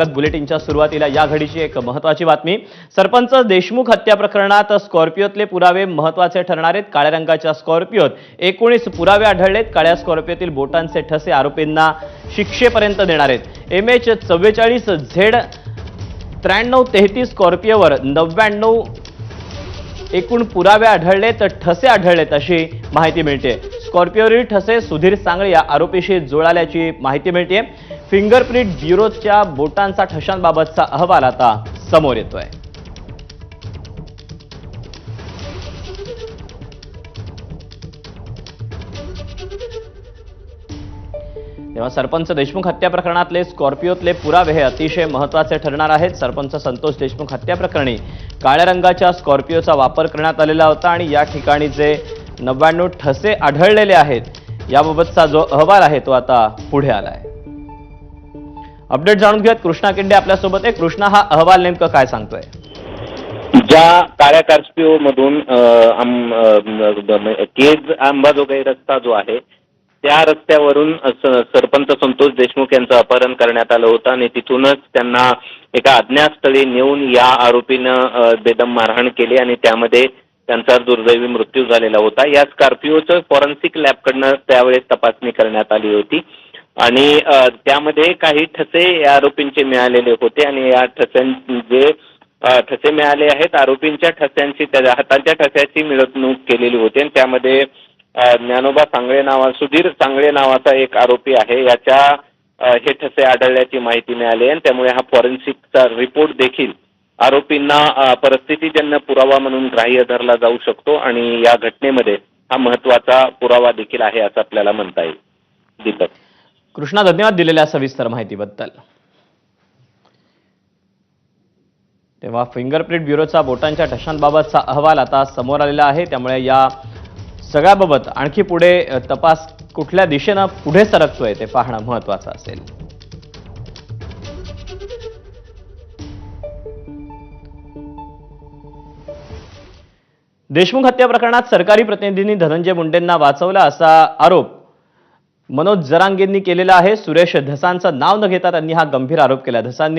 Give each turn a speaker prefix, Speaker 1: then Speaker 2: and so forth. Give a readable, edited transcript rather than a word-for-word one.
Speaker 1: बुलेटिनच्या सुरुवातीला या घडीची एक महत्त्वाची बातमी। सरपंच देशमुख हत्या प्रकरणात स्कॉर्पिओतले पुरावे महत्त्वाचे ठरणार आहेत। काळ्या रंगाच्या स्कॉर्पिओत 19 पुरावे आढळलेत। काळ्या स्कॉर्पिओतील बोटांचे ठसे आरोपींना शिक्षेपर्यंत देणार आहेत। MH44Z 9333 स्कॉर्पिओवर 99 एकूण पुरावे आढळले तर ठसे आढळलेत अशी माहिती मिळते। स्कॉर्पिओवरील ठसे सुधीर सांगळे या आरोपीशी जुळाल्याची माहिती मिळते। फिंगरप्रिंट ब्युरोच्या बोटांचा ठशांबाबतचा अहवाल आता समोर येतोय। तेव्हा सरपंच देशमुख हत्या प्रकरणातले स्कॉर्पिओतले पुरावे हे अतिशय महत्त्वाचे ठरणार आहेत। सरपंच संतोष देशमुख हत्या प्रकरणी काळ्या रंगाच्या स्कॉर्पिओचा वापर करण्यात आलेला होता आणि या ठिकाणी जे 99 ठसे आढळलेले आहेत याबाबतचा जो अहवाल आहे तो आता पुढे आला आहे। अपडेट जाणून घेऊयात, कृष्णा किंडे आपल्यासोबत आहे। कृष्णा, हा अहवाल नेमकं काय सांगतोय?
Speaker 2: ज्या काळ्या स्कॉर्पिओ मधून केज अंबाजोगाई रस्ता जो आहे त्या रस्त्यावरून सरपंच संतोष देशमुख यांचं अपहरण करण्यात आलं होतं आणि तिथूनच त्यांना एका अज्ञात स्थळी नेऊन या आरोपीनं बेदम मारहाण केली आणि त्यामध्ये त्यांचा दुर्दैवी मृत्यू झालेला होता। या स्कॉर्पिओचं फॉरेन्सिक लॅबकडनं त्यावेळेस तपासणी करण्यात आली होती आणि त्यामध्ये काही ठसे या आरोपींचे मिळालेले होते आणि या ठसे ठसे मिळाले आहेत। आरोपींच्या ठस्यांची, त्या हातांच्या ठस्याची मिळवणूक केलेली होती आणि त्यामध्ये ज्ञानोबा सांगळे सुधीर सांगळे नावाचा एक आरोपी आहे, याच्या हे ठसे आढळल्याची माहिती मिळाली आणि त्यामुळे हा फॉरेन्सिकचा रिपोर्ट देखील आरोपींना परिस्थितीजन्य पुरावा म्हणून ग्राह्य धरला जाऊ शकतो आणि या घटनेमध्ये हा महत्त्वाचा पुरावा देखील आहे असं आपल्याला म्हणता येईल। दीपक।
Speaker 1: कृष्णा, धन्यवाद दिलेल्या सविस्तर माहितीबद्दल। तेव्हा फिंगरप्रिंट ब्युरोचा बोटांच्या ठशांबाबतचा अहवाल आता समोर आलेला आहे, त्यामुळे या सगळ्याबाबत आणखी पुढे तपास कुठल्या दिशेने पुढे सरकतोय ते पाहणं महत्त्वाचं असेल। देशमुख हत्या प्रकरणात सरकारी प्रतिनिधींनी धनंजय मुंडेंना वाचवला असा आरोप मनोज जरांगेंनी केलेला आहे। सुरेश धसांचं नाव न घेता त्यांनी हा गंभीर आरोप केला। धसांनी